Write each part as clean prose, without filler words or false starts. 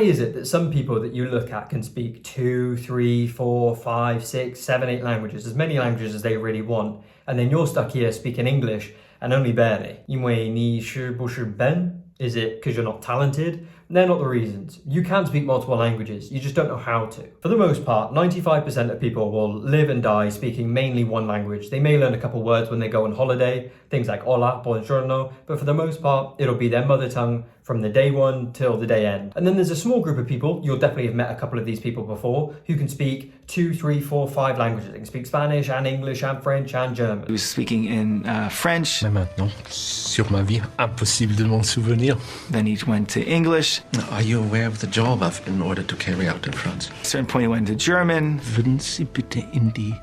why is it that some people that you look at can speak 2, 3, 4, 5, 6, 7, 8 languages, as many languages as they really want, and then you're stuck here speaking English and only barely? 因为你是不是笨? Is it because you're not talented? They're not the reasons. You can speak multiple languages, you just don't know how to. For the most part, 95% of people will live and die speaking mainly one language. They may learn a couple words when they go on holiday, things like hola, buongiorno, but for the most part, it'll be their mother tongue from the day one till the day end. And then there's a small group of people, you'll definitely have met a couple of these people before, who can speak 2, 3, 4, 5 languages. They can speak Spanish and English and French and German. He was speaking in French. Mais maintenant, sur ma vie, impossible de m'en souvenir. Then he went to English. Are you aware of the job I've in order to carry out in France? At a certain point he went to German. Würden Sie bitte in die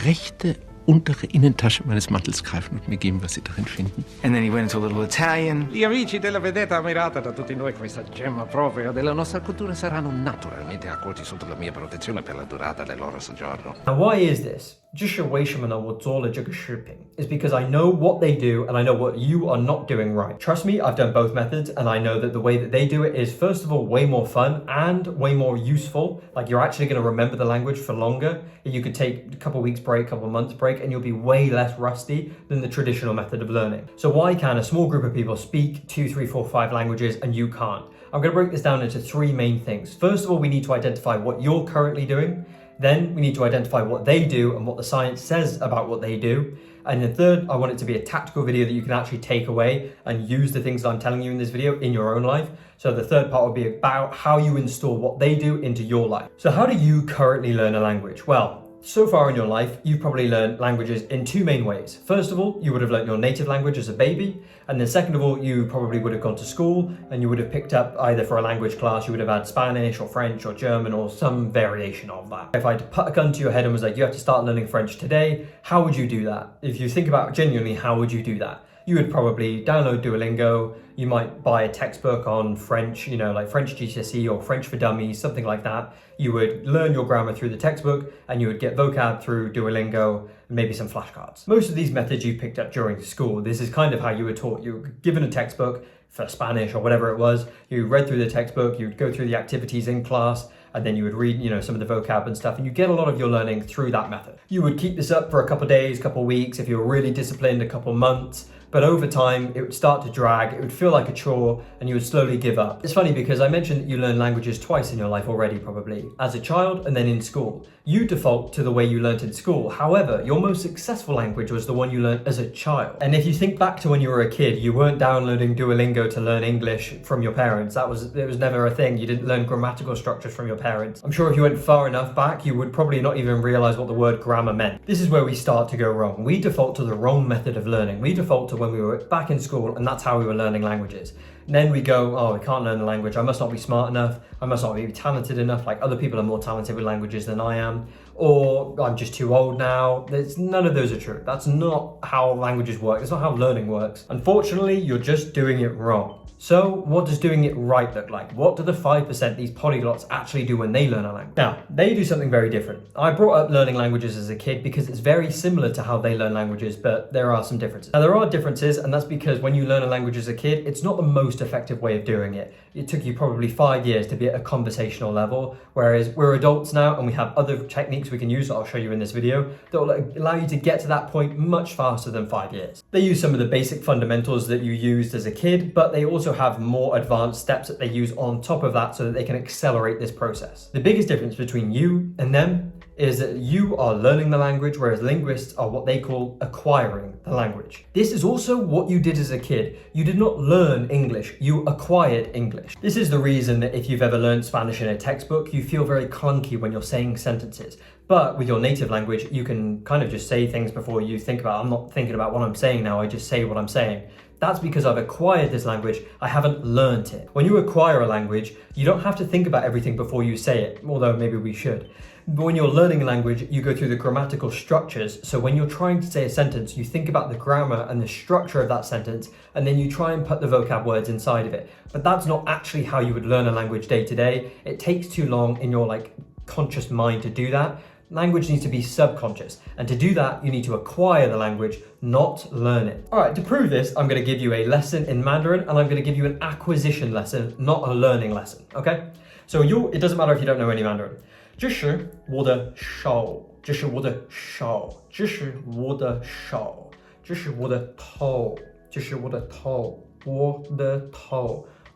rechte untere Innentasche meines Mantels greifen und mir geben, was Sie darin finden? And then he went into a little Italian. Gli amici della vedetta ammirata da tutti noi, questa gemma propria della nostra cultura, saranno naturalmente accolti sotto la mia protezione per la durata del loro soggiorno. Now why is this? 就是为什么呢？我做了这个视频 is because I know what they do and I know what you are not doing right. Trust me, I've done both methods and I know that the way that they do it is first of all way more fun and way more useful. Like you're actually going to remember the language for longer. You could take a couple weeks break, a couple months break, and you'll be way less rusty than the traditional method of learning. So why can a small group of people speak 2, 3, 4, 5 languages and you can't? I'm going to break this down into 3 main things. First of all, we need to identify what you're currently doing. Then we need to identify what they do and what the science says about what they do. And then third, I want it to be a tactical video that you can actually take away and use the things that I'm telling you in this video in your own life. So the third part will be about how you install what they do into your life. So how do you currently learn a language? Well, so far in your life, you've probably learned languages in 2 main ways. First of all, you would have learned your native language as a baby. And then second of all, you probably would have gone to school and you would have picked up either for a language class, you would have had Spanish or French or German or some variation of that. If I put a gun to your head and was like, you have to start learning French today, how would you do that? If you think about genuinely, how would you do that? You would probably download Duolingo, you might buy a textbook on French, you know, like French GCSE or French for Dummies, something like that. You would learn your grammar through the textbook and you would get vocab through Duolingo, and maybe some flashcards. Most of these methods you picked up during school. This is kind of how you were taught. You were given a textbook for Spanish or whatever it was. You read through the textbook, you'd go through the activities in class, and then you would read, you know, some of the vocab and stuff, and you get a lot of your learning through that method. You would keep this up for a couple of days, couple of weeks, if you were really disciplined, a couple of months. But over time, it would start to drag, it would feel like a chore, and you would slowly give up. It's funny because I mentioned that you learn languages twice in your life already, probably, as a child and then in school. You default to the way you learnt in school. However, your most successful language was the one you learnt as a child. And if you think back to when you were a kid, you weren't downloading Duolingo to learn English from your parents. It was never a thing. You didn't learn grammatical structures from your parents. I'm sure if you went far enough back, you would probably not even realize what the word grammar meant. This is where we start to go wrong. We default to the wrong method of learning. We default to when we were back in school and that's how we were learning languages. And then we go, oh, I can't learn the language. I must not be smart enough. I must not be talented enough. Like other people are more talented with languages than I am. Or I'm just too old now. None of those are true. That's not how languages work. It's not how learning works. Unfortunately, you're just doing it wrong. So what does doing it right look like? What do the 5%, these polyglots, actually do when they learn a language? Now, they do something very different. I brought up learning languages as a kid because it's very similar to how they learn languages, but there are some differences. Now, there are differences, and that's because when you learn a language as a kid, it's not the most effective way of doing it. It took you probably 5 years to be at a conversational level, whereas we're adults now and we have other techniques we can use that I'll show you in this video that will allow you to get to that point much faster than 5 years. They use some of the basic fundamentals that you used as a kid, but they also have more advanced steps that they use on top of that so that they can accelerate this process. The biggest difference between you and them is that you are learning the language, whereas linguists are what they call acquiring the language. This is also what you did as a kid. You did not learn English, you acquired English. This is the reason that if you've ever learned Spanish in a textbook, you feel very clunky when you're saying sentences. But with your native language, you can kind of just say things before you think about, I'm not thinking about what I'm saying now, I just say what I'm saying. That's because I've acquired this language, I haven't learnt it. When you acquire a language, you don't have to think about everything before you say it, although maybe we should. But when you're learning a language, you go through the grammatical structures. So when you're trying to say a sentence, you think about the grammar and the structure of that sentence, and then you try and put the vocab words inside of it. But that's not actually how you would learn a language day to day. It takes too long in your conscious mind to do that. Language needs to be subconscious. And to do that, you need to acquire the language, not learn it. All right, to prove this, I'm going to give you a lesson in Mandarin and I'm going to give you an acquisition lesson, not a learning lesson, okay? So it doesn't matter if you don't know any Mandarin. 这是我的手，这是我的手，这是我的手，这是我的头，这是我的头，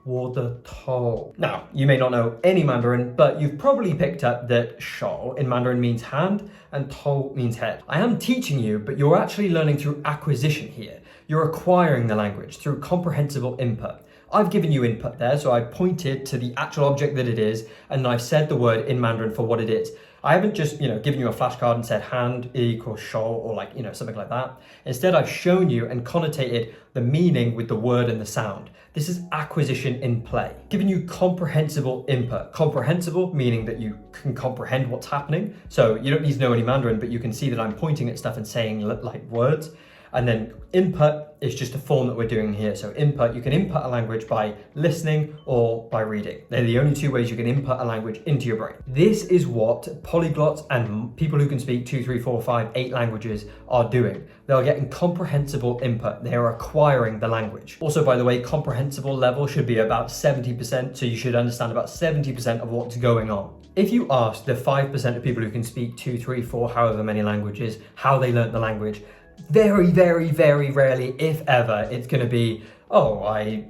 我的头。Now, you may not know any Mandarin, but you've probably picked up that shou in Mandarin means hand and tou means head. I am teaching you, but you're actually learning through acquisition here. You're acquiring the language through comprehensible input. I've given you input there, so I pointed to the actual object that it is, and I've said the word in Mandarin for what it is. I haven't just, given you a flashcard and said hand equals shou or something like that. Instead, I've shown you and connotated the meaning with the word and the sound. This is acquisition in play. Giving you comprehensible input. Comprehensible meaning that you can comprehend what's happening. So you don't need to know any Mandarin, but you can see that I'm pointing at stuff and saying like words. And then input is just a form that we're doing here. So input, you can input a language by listening or by reading. They're the only two ways you can input a language into your brain. This is what polyglots and people who can speak 2, 3, 4, 5, 8 languages are doing. They're getting comprehensible input. They are acquiring the language. Also, by the way, comprehensible level should be about 70%. So you should understand about 70% of what's going on. If you ask the 5% of people who can speak 2, 3, 4, however many languages, how they learnt the language, very, very, very rarely, if ever, it's going to be, oh, I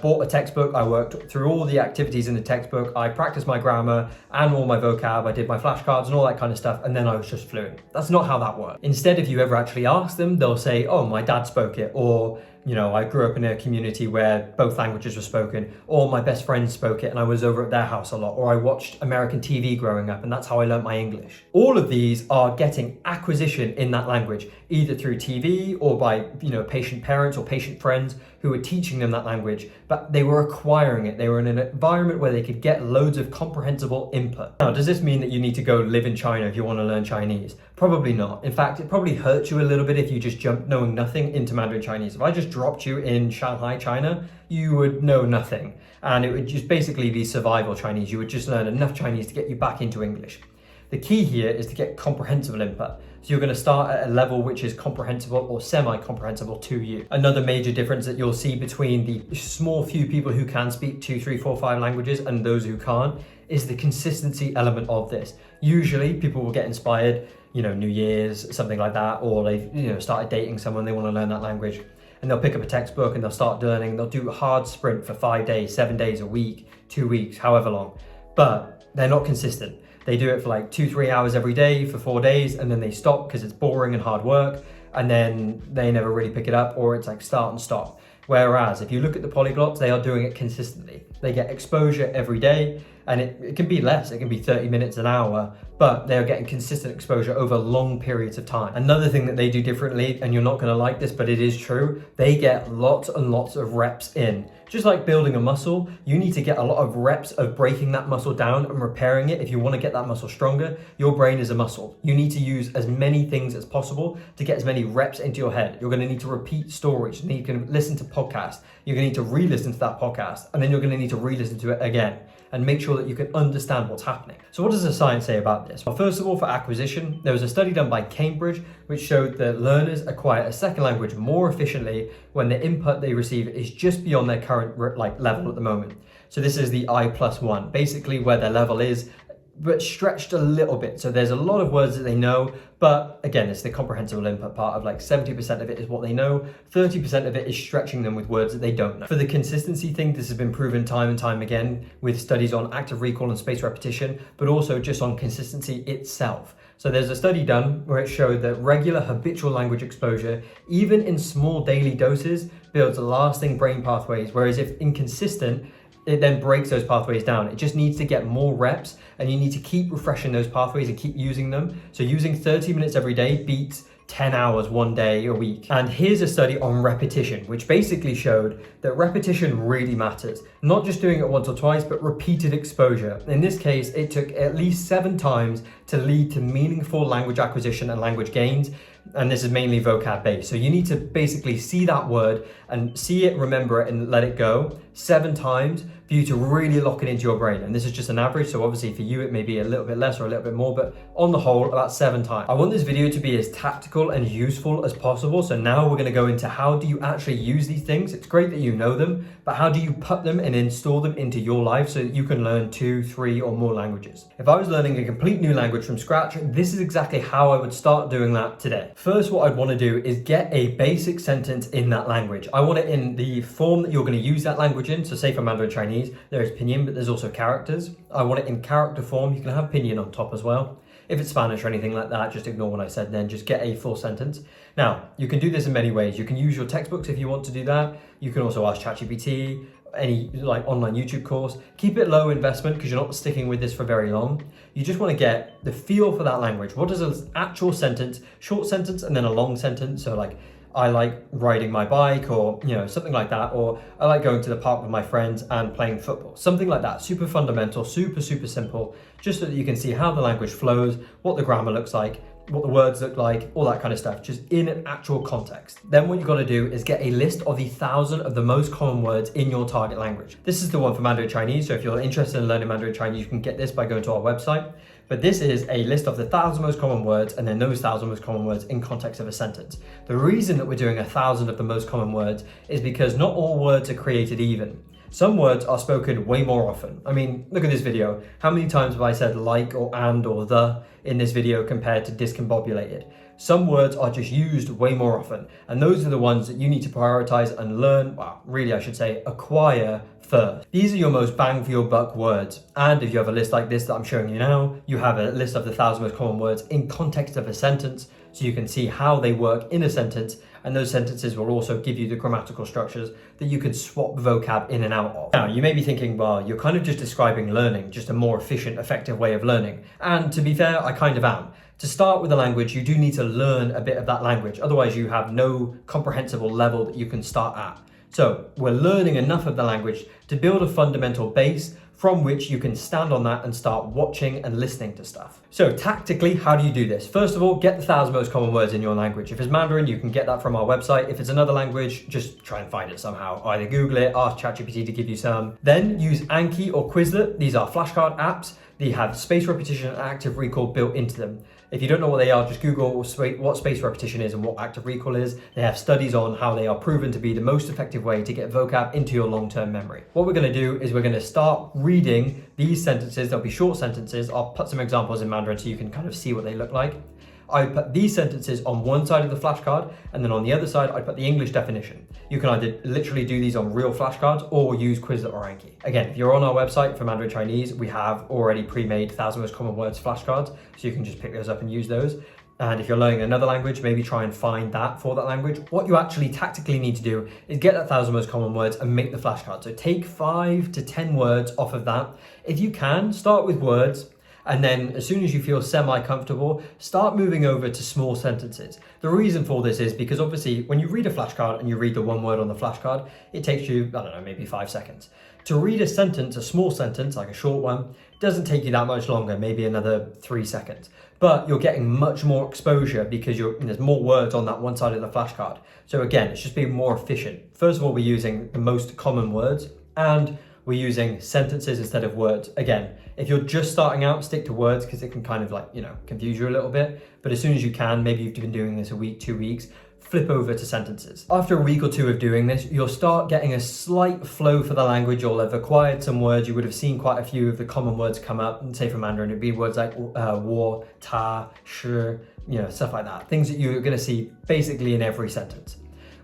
bought a textbook, I worked through all the activities in the textbook, I practiced my grammar and all my vocab, I did my flashcards and all that kind of stuff, and then I was just fluent. That's not how that works. Instead, if you ever actually ask them, they'll say, oh, my dad spoke it, or I grew up in a community where both languages were spoken, or my best friend spoke it and I was over at their house a lot, or I watched American TV growing up and that's how I learned my English. All of these are getting acquisition in that language, either through TV or by, patient parents or patient friends who were teaching them that language, but they were acquiring it. They were in an environment where they could get loads of comprehensible input. Now, does this mean that you need to go live in China if you want to learn Chinese? Probably not. In fact, it probably hurts you a little bit if you just jump knowing nothing into Mandarin Chinese. If I just dropped you in Shanghai, China, you would know nothing. And it would just basically be survival Chinese. You would just learn enough Chinese to get you back into English. The key here is to get comprehensible input. So you're going to start at a level which is comprehensible or semi-comprehensible to you. Another major difference that you'll see between the small few people who can speak 2, 3, 4, 5 languages and those who can't is the consistency element of this. Usually people will get inspired, New Year's, something like that, or they've started dating someone, they want to learn that language. And they'll pick up a textbook and they'll start learning. They'll do a hard sprint for 5 days, 7 days, a week, 2 weeks, however long. But they're not consistent. They do it for like 2, 3 hours every day for 4 days and then they stop because it's boring and hard work and then they never really pick it up, or it's like start and stop. Whereas if you look at the polyglots, they are doing it consistently. They get exposure every day and it can be less, it can be 30 minutes, an hour, but they're getting consistent exposure over long periods of time. Another thing that they do differently, and you're not gonna like this, but it is true, they get lots and lots of reps in. Just like building a muscle, you need to get a lot of reps of breaking that muscle down and repairing it. If you want to get that muscle stronger, your brain is a muscle. You need to use as many things as possible to get as many reps into your head. You're going to need to repeat stories. You can listen to podcasts. You're going to need to re-listen to that podcast, and then you're going to need to re-listen to it again and make sure that you can understand what's happening. So what does the science say about this? Well, first of all, for acquisition, there was a study done by Cambridge which showed that learners acquire a second language more efficiently when the input they receive is just beyond their current level at the moment. So this is the I+1, basically where their level is, but stretched a little bit. So there's a lot of words that they know, but again, it's the comprehensible input part of 70% of it is what they know, 30% of it is stretching them with words that they don't know. For the consistency thing, this has been proven time and time again with studies on active recall and spaced repetition, but also just on consistency itself. So there's a study done where it showed that regular habitual language exposure, even in small daily doses, builds lasting brain pathways, whereas if inconsistent, it then breaks those pathways down. It just needs to get more reps and you need to keep refreshing those pathways and keep using them. So using 30 minutes every day beats 10 hours one day a week. And here's a study on repetition, which basically showed that repetition really matters. Not just doing it once or twice, but repeated exposure. In this case, it took at least 7 times to lead to meaningful language acquisition and language gains. And this is mainly vocab based. So you need to basically see that word and see it, remember it, and let it go. 7 times for you to really lock it into your brain. And this is just an average, so obviously for you it may be a little bit less or a little bit more, but on the whole, about 7 times. I want this video to be as tactical and useful as possible, so now we're going to go into how do you actually use these things. It's great that you know them, but how do you put them and install them into your life so that you can learn 2, 3 or more languages. If I was learning a complete new language from scratch, this is exactly how I would start doing that today. First, what I'd want to do is get a basic sentence in that language. I want it in the form that you're going to use that language in. So say for Mandarin Chinese, there is pinyin, but there's also characters. I want it in character form. You can have pinyin on top as well. If it's Spanish or anything like that, just ignore what I said then, just get a full sentence. Now, you can do this in many ways. You can use your textbooks if you want to do that. You can also ask ChatGPT, any like online YouTube course. Keep it low investment because you're not sticking with this for very long. You just want to get the feel for that language. What is an actual sentence, short sentence, and then a long sentence? So like, I like riding my bike, or something like that, or I like going to the park with my friends and playing football, something like that. Super fundamental, super simple, just so that you can see how the language flows, what the grammar looks like, what the words look like, all that kind of stuff, just in an actual context. Then what you've got to do is get a list of the 1,000 of the most common words in your target language. This is the one for Mandarin Chinese, so if you're interested in learning Mandarin Chinese, you can get this by going to our website. But this is a list of the 1,000 most common words, and then those 1,000 most common words in context of a sentence. The reason that we're doing 1,000 of the most common words is because not all words are created even. Some words are spoken way more often. I mean, look at this video. How many times have I said like or and or the in this video compared to discombobulated? Some words are just used way more often, and those are the ones that you need to prioritize and learn, well, really I should say acquire first. These are your most bang for your buck words. And if you have a list like this that I'm showing you now, you have a list of the 1,000 most common words in context of a sentence, so you can see how they work in a sentence, and those sentences will also give you the grammatical structures that you can swap vocab in and out of. Now, you may be thinking, well, you're kind of just describing learning, just a more efficient, effective way of learning. And to be fair, I kind of am. To start with a language, you do need to learn a bit of that language. Otherwise, you have no comprehensible level that you can start at. So we're learning enough of the language to build a fundamental base from which you can stand on that and start watching and listening to stuff. So tactically, how do you do this? First of all, get the 1,000 most common words in your language. If it's Mandarin, you can get that from our website. If it's another language, just try and find it somehow. Either Google it, ask ChatGPT to give you some. Then use Anki or Quizlet. These are flashcard apps. They have spaced repetition and active recall built into them. If you don't know what they are, just Google what spaced repetition is and what active recall is. They have studies on how they are proven to be the most effective way to get vocab into your long-term memory. What we're going to do is we're going to start reading these sentences. They'll be short sentences. I'll put some examples in Mandarin so you can kind of see what they look like. I put these sentences on one side of the flashcard, and then on the other side, I put the English definition. You can either literally do these on real flashcards or use Quizlet or Anki. Again, if you're on our website for Mandarin Chinese, we have already pre-made 1,000 most common words flashcards, so you can just pick those up and use those. And if you're learning another language, maybe try and find that for that language. What you actually tactically need to do is get that 1,000 most common words and make the flashcard. So take 5 to 10 words off of that. If you can, start with words. And then as soon as you feel semi-comfortable, start moving over to small sentences. The reason for this is because obviously when you read a flashcard and you read the one word on the flashcard, it takes you, I don't know, maybe 5 seconds. To read a sentence, a small sentence, like a short one, doesn't take you that much longer, maybe another 3 seconds. But you're getting much more exposure because there's more words on that one side of the flashcard. So again, it's just being more efficient. First of all, we're using the most common words, and we're using sentences instead of words. Again, if you're just starting out, stick to words because it can kind of confuse you a little bit. But as soon as you can, maybe you've been doing this a week, 2 weeks, flip over to sentences. After a week or two of doing this, you'll start getting a slight flow for the language. You'll have acquired some words. You would have seen quite a few of the common words come up. And say for Mandarin, it'd be words like wo, ta, shi, stuff like that. Things that you're going to see basically in every sentence.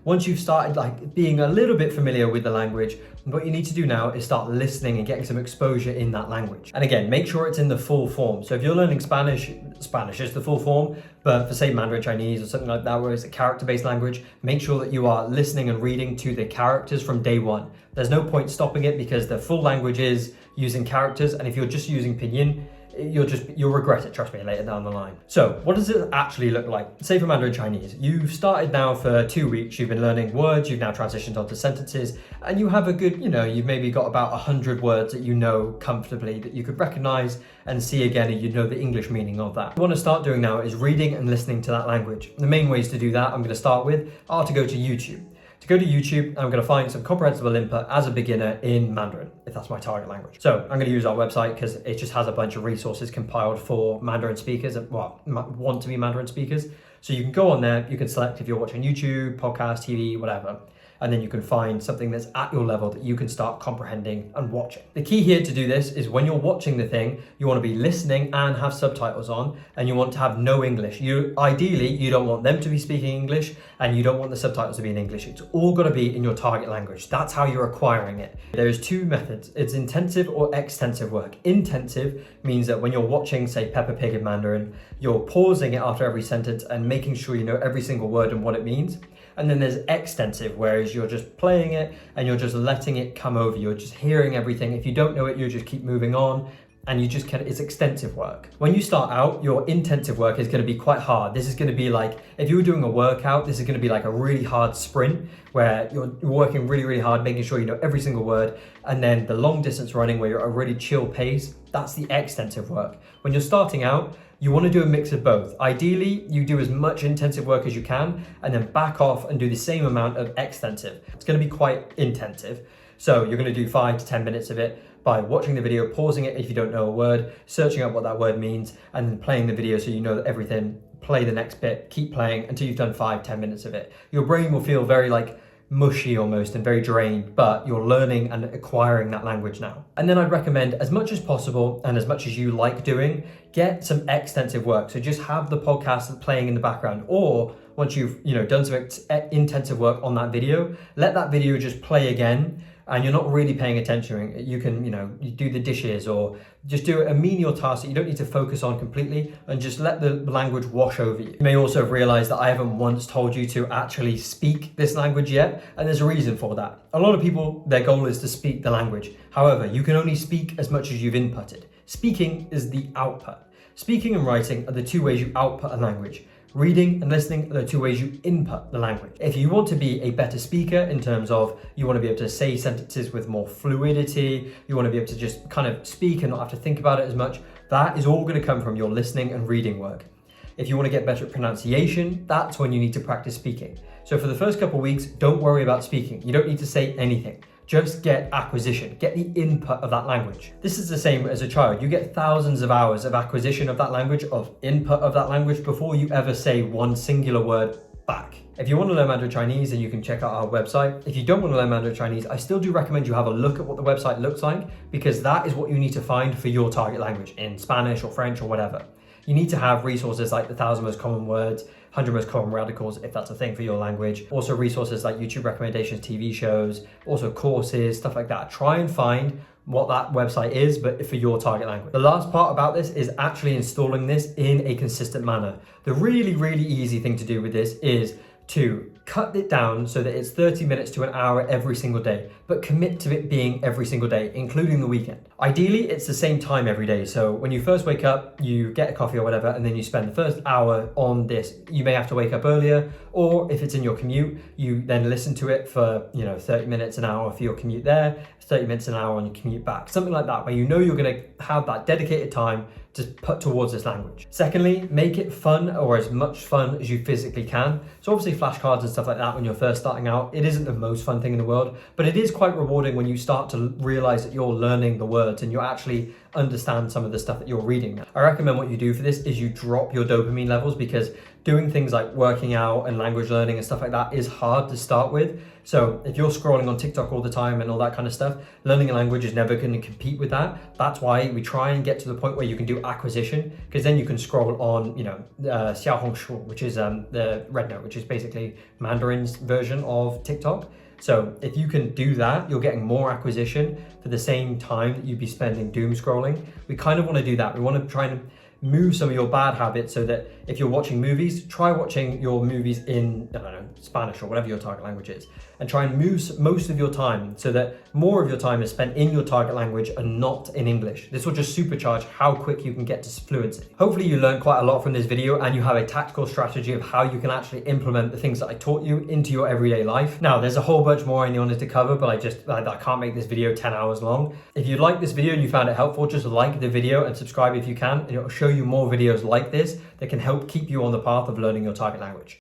Once you've started being a little bit familiar with the language, what you need to do now is start listening and getting some exposure in that language. And again, make sure it's in the full form. So if you're learning Spanish is the full form, but for say Mandarin Chinese or something like that, where it's a character-based language, make sure that you are listening and reading to the characters from day one. There's no point stopping it because the full language is using characters, and if you're just using pinyin, you'll regret it, trust me, later down the line. So what does it actually look like? Say for Mandarin Chinese, you've started now for 2 weeks, you've been learning words, you've now transitioned onto sentences, and you have a good, you've maybe got about 100 words that you know comfortably that you could recognize and see again, and you know the English meaning of that. What you want to start doing now is reading and listening to that language. The main ways to do that I'm going to start with are to go to YouTube. To go to YouTube, I'm going to find some comprehensible input as a beginner in Mandarin, if that's my target language. So I'm going to use our website because it just has a bunch of resources compiled for Mandarin speakers and want to be Mandarin speakers. So you can go on there, you can select if you're watching YouTube, podcast, TV, whatever. And then you can find something that's at your level that you can start comprehending and watching. The key here to do this is when you're watching the thing, you want to be listening and have subtitles on, and you want to have no English. Ideally, you don't want them to be speaking English, and you don't want the subtitles to be in English. It's all got to be in your target language. That's how you're acquiring it. There's two methods. It's intensive or extensive work. Intensive means that when you're watching, say, Peppa Pig in Mandarin, you're pausing it after every sentence and making sure you know every single word and what it means. And then there's extensive, whereas you're just playing it and you're just letting it come over. You're just hearing everything. If you don't know it, you just keep moving on, and you just it's extensive work. When you start out, your intensive work is going to be quite hard. This is going to be like, if you were doing a workout, this is going to be like a really hard sprint where you're working really, really hard, making sure you know every single word. And then the long distance running where you're at a really chill pace, that's the extensive work. When you're starting out, you want to do a mix of both. Ideally, you do as much intensive work as you can and then back off and do the same amount of extensive. It's going to be quite intensive. So you're going to do 5 to 10 minutes of it by watching the video, pausing it if you don't know a word, searching up what that word means, and then playing the video so you know everything. Play the next bit, keep playing until you've done 5-10 minutes of it. Your brain will feel very like mushy almost and very drained, but you're learning and acquiring that language now. And then I'd recommend, as much as possible and as much as you like doing, get some extensive work. So just have the podcast playing in the background, or once you've done some intensive work on that video, let that video just play again, and you're not really paying attention. You can you do the dishes or just do a menial task that you don't need to focus on completely, and just let the language wash over you. You may also have realized that I haven't once told you to actually speak this language yet, and there's a reason for that. A lot of people, their goal is to speak the language. However, you can only speak as much as you've inputted. Speaking is the output. Speaking and writing are the two ways you output a language. Reading and listening are the two ways you input the language. If you want to be a better speaker in terms of you want to be able to say sentences with more fluidity, you want to be able to just kind of speak and not have to think about it as much, that is all going to come from your listening and reading work. If you want to get better at pronunciation, that's when you need to practice speaking. So for the first couple of weeks, don't worry about speaking. You don't need to say anything. Just get acquisition, get the input of that language. This is the same as a child. You get thousands of hours of acquisition of that language, of input of that language, before you ever say one singular word back. If you want to learn Mandarin Chinese, then you can check out our website. If you don't want to learn Mandarin Chinese, I still do recommend you have a look at what the website looks like, because that is what you need to find for your target language in Spanish or French or whatever. You need to have resources like the 1,000 most common words, 100 most common radicals, if that's a thing for your language. Also resources like YouTube recommendations, TV shows, also courses, stuff like that. Try and find what that website is, but for your target language. The last part about this is actually installing this in a consistent manner. The really, really easy thing to do with this is to cut it down so that it's 30 minutes to an hour every single day, but commit to it being every single day, including the weekend. Ideally, it's the same time every day. So when you first wake up, you get a coffee or whatever, and then you spend the first hour on this. You may have to wake up earlier, or if it's in your commute, you then listen to it for 30 minutes, an hour for your commute there, 30 minutes, an hour on your commute back. Something like that, where you know you're gonna have that dedicated time to put towards this language. Secondly, make it fun, or as much fun as you physically can. So obviously flashcards and stuff like that when you're first starting out, it isn't the most fun thing in the world, but it is quite rewarding when you start to realize that you're learning the words and you actually understand some of the stuff that you're reading now. I recommend what you do for this is you drop your dopamine levels, because doing things like working out and language learning and stuff like that is hard to start with. So if you're scrolling on TikTok all the time and all that kind of stuff, learning a language is never going to compete with that. That's why we try and get to the point where you can do acquisition, because then you can scroll on, Xiaohongshu, which is the Red Note, which is basically Mandarin's version of TikTok. So if you can do that, you're getting more acquisition for the same time that you'd be spending doom scrolling. We kind of want to do that. We want to try and move some of your bad habits so that if you're watching movies, try watching your movies in, Spanish or whatever your target language is, and try and move most of your time so that more of your time is spent in your target language and not in English. This will just supercharge how quick you can get to fluency. Hopefully you learned quite a lot from this video and you have a tactical strategy of how you can actually implement the things that I taught you into your everyday life. Now, there's a whole bunch more I wanted to cover, but I can't make this video 10 hours long. If you like this video and you found it helpful, just like the video and subscribe if you can, and it will show you more videos like this that can help keep you on the path of learning your target language.